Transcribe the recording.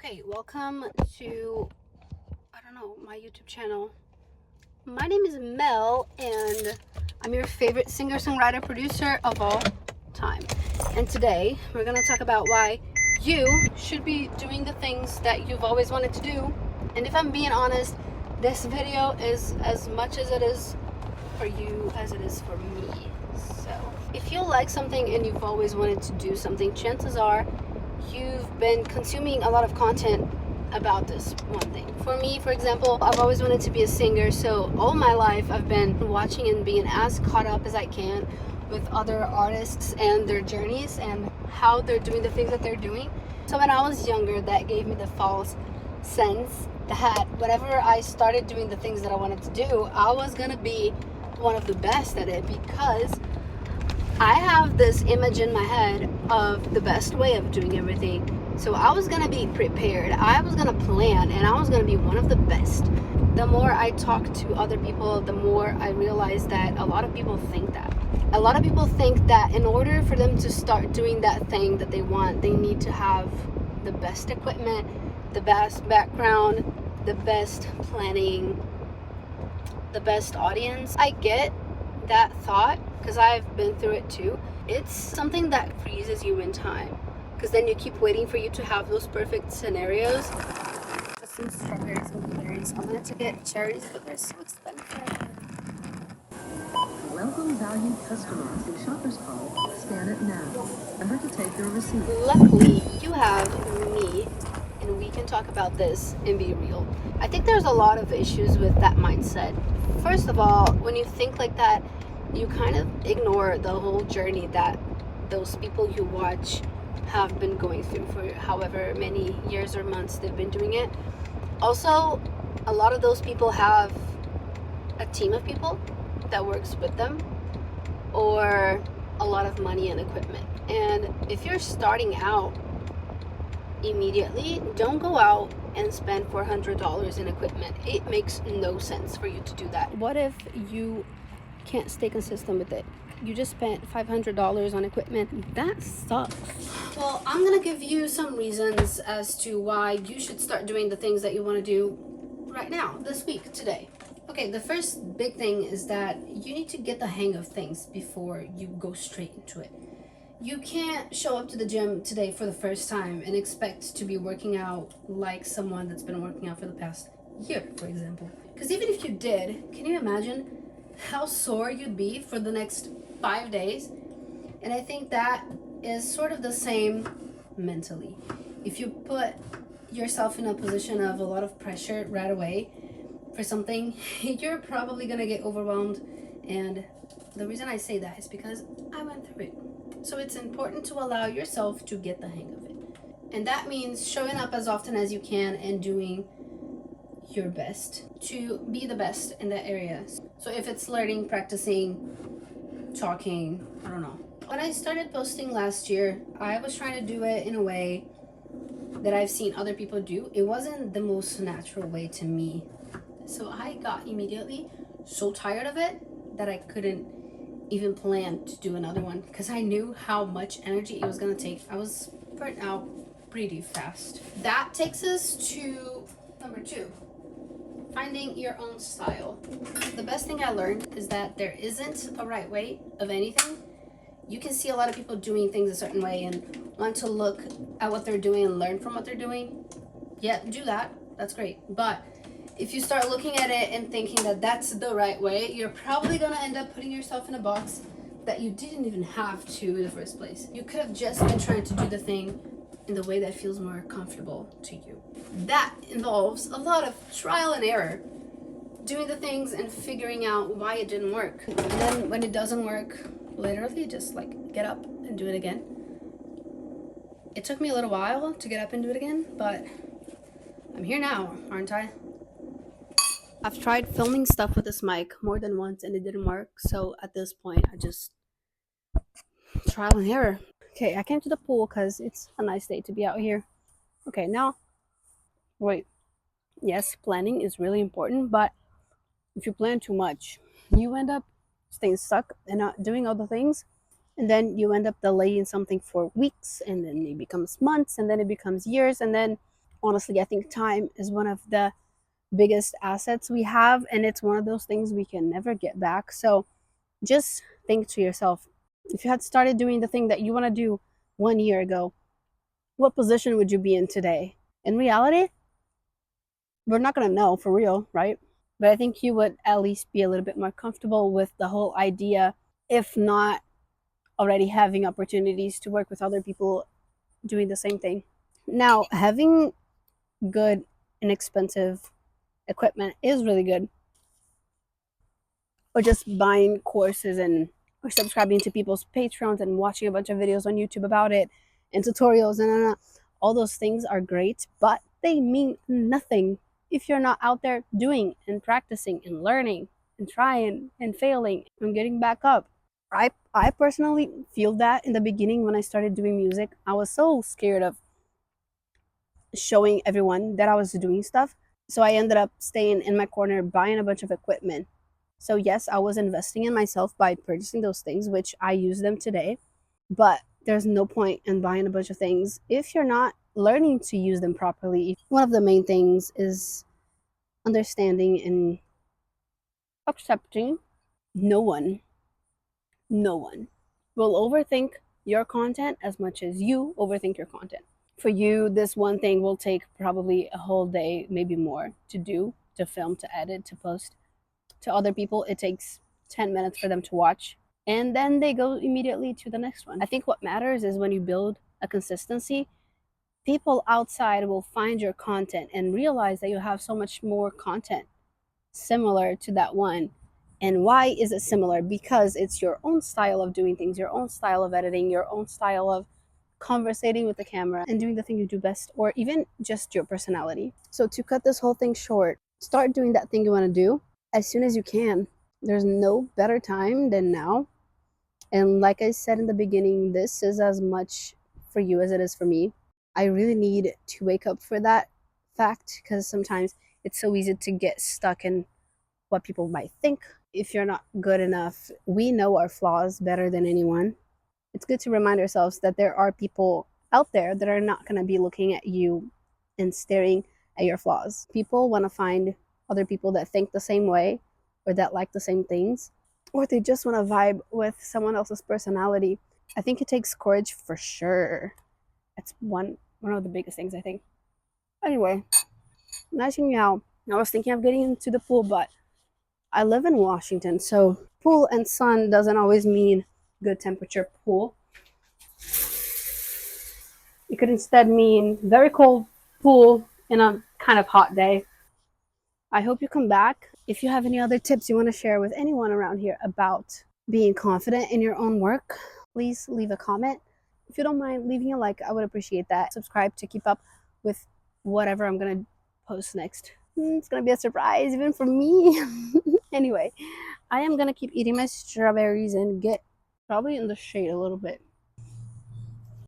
Okay, welcome to, I don't know, my YouTube channel. My name is Mel, and I'm your favorite singer, songwriter, producer of all time. And today, we're going to talk about why you should be doing the things that you've always wanted to do. And if I'm being honest, this video is as much as it is for you as it is for me. So, if you like something and you've always wanted to do something, chances are you've been consuming a lot of content about this one thing. For me, for example, I've always wanted to be a singer, so all my life I've been watching and being as caught up as I can with other artists and their journeys and how they're doing the things that they're doing. So when I was younger, that gave me the false sense that whenever I started doing the things that I wanted to do, I was gonna be one of the best at it, because I have this image in my head of the best way of doing everything. So I was going to be prepared. I was going to plan, and I was going to be one of the best. The more I talk to other people, the more I realize that a lot of people think that. A lot of people think that in order for them to start doing that thing that they want, they need to have the best equipment, the best background, the best planning, the best audience. I get that thought because I've been through it too. It's something that freezes you in time, because then you keep waiting for you to have those perfect scenarios. Some strawberries and blueberries. I wanted to get cherries, but they're so expensive. Welcome valued customers in Shoppers Call. Scan it now. Remember to take your receipt. Luckily, you have me, and we can talk about this and be real. I think there's a lot of issues with that mindset. First of all, when you think like that, you kind of ignore the whole journey that those people you watch have been going through for however many years or months they've been doing it. Also, a lot of those people have a team of people that works with them, or a lot of money and equipment. And if you're starting out immediately, don't go out and spend $400 in equipment. It makes no sense for you to do that. What if you can't stay consistent with it? You just spent $500 on equipment. That sucks. Well, I'm gonna give you some reasons as to why you should start doing the things that you want to do right now, this week, today. Okay, the first big thing is that you need to get the hang of things before you go straight into it. You can't show up to the gym today for the first time and expect to be working out like someone that's been working out for the past year, for example. Because even if you did, can you imagine how sore you'd be for the next 5 days? And I think that is sort of the same mentally. If you put yourself in a position of a lot of pressure right away for something, you're probably gonna get overwhelmed. And the reason I say that is because I went through it. So it's important to allow yourself to get the hang of it. And that means showing up as often as you can and doing your best to be the best in that area. So if it's learning, practicing, talking, I don't know. When I started posting last year, I was trying to do it in a way that I've seen other people do. It wasn't the most natural way to me. So I got immediately so tired of it that I couldn't even plan to do another one, because I knew how much energy it was going to take. I was burnt out pretty fast. That takes us to number 2. Finding your own style. The best thing I learned is that there isn't a right way of anything. You can see a lot of people doing things a certain way and want to look at what they're doing and learn from what they're doing. Yeah, do that. That's great. But if you start looking at it and thinking that that's the right way, you're probably going to end up putting yourself in a box that you didn't even have to in the first place. You could have just been trying to do the thing in the way that feels more comfortable to you. That involves a lot of trial and error, doing the things and figuring out why it didn't work. And then when it doesn't work, literally just like get up and do it again. It took me a little while to get up and do it again, but I'm here now, aren't I? I've tried filming stuff with this mic more than once and it didn't work, so at this point I just trial and error. Okay, I came to the pool because it's a nice day to be out here. Okay, now, wait. Yes, planning is really important, but if you plan too much, you end up staying stuck and not doing other things, and then you end up delaying something for weeks, and then it becomes months, and then it becomes years, and then Honestly, I think time is one of the biggest assets we have, and it's one of those things we can never get back. So just think to yourself, if you had started doing the thing that you want to do 1 year ago, what position would you be in today? In reality, we're not going to know for real, right? But I think you would at least be a little bit more comfortable with the whole idea, if not already having opportunities to work with other people doing the same thing. Now, having good, inexpensive equipment is really good, or just buying courses and or subscribing to people's Patreons and watching a bunch of videos on YouTube about it and tutorials and all those things are great, but they mean nothing if you're not out there doing and practicing and learning and trying and failing and getting back up. I personally feel that in the beginning when I started doing music, I was so scared of showing everyone that I was doing stuff. So I ended up staying in my corner buying a bunch of equipment. So yes, I was investing in myself by purchasing those things, which I use them today. But there's no point in buying a bunch of things if you're not learning to use them properly. One of the main things is understanding and accepting no one, no one will overthink your content as much as you overthink your content. For you, this one thing will take probably a whole day, maybe more, to do, to film, to edit, to post. To other people, it takes 10 minutes for them to watch, and then they go immediately to the next one. I think what matters is when you build a consistency, people outside will find your content and realize that you have so much more content similar to that one. And why is it similar? Because it's your own style of doing things, your own style of editing, your own style of conversating with the camera and doing the thing you do best, or even just your personality. So to cut this whole thing short, start doing that thing you want to do as soon as you can. There's no better time than now. And like I said in the beginning, this is as much for you as it is for me. I really need to wake up for that fact, because sometimes it's so easy to get stuck in what people might think. If you're not good enough, we know our flaws better than anyone. It's good to remind ourselves that there are people out there that are not going to be looking at you and staring at your flaws. People want to find other people that think the same way or that like the same things, or they just want to vibe with someone else's personality. I think it takes courage for sure. That's one of the biggest things, I think. Anyway, nice hanging out. I was thinking of getting into the pool, but I live in Washington, so pool and sun doesn't always mean good temperature pool. It could instead mean very cold pool in a kind of hot day. I hope you come back. If you have any other tips you want to share with anyone around here about being confident in your own work, please leave a comment. If you don't mind leaving a like, I would appreciate that. Subscribe to keep up with whatever I'm going to post next. It's going to be a surprise even for me. Anyway, I am going to keep eating my strawberries and get probably in the shade a little bit.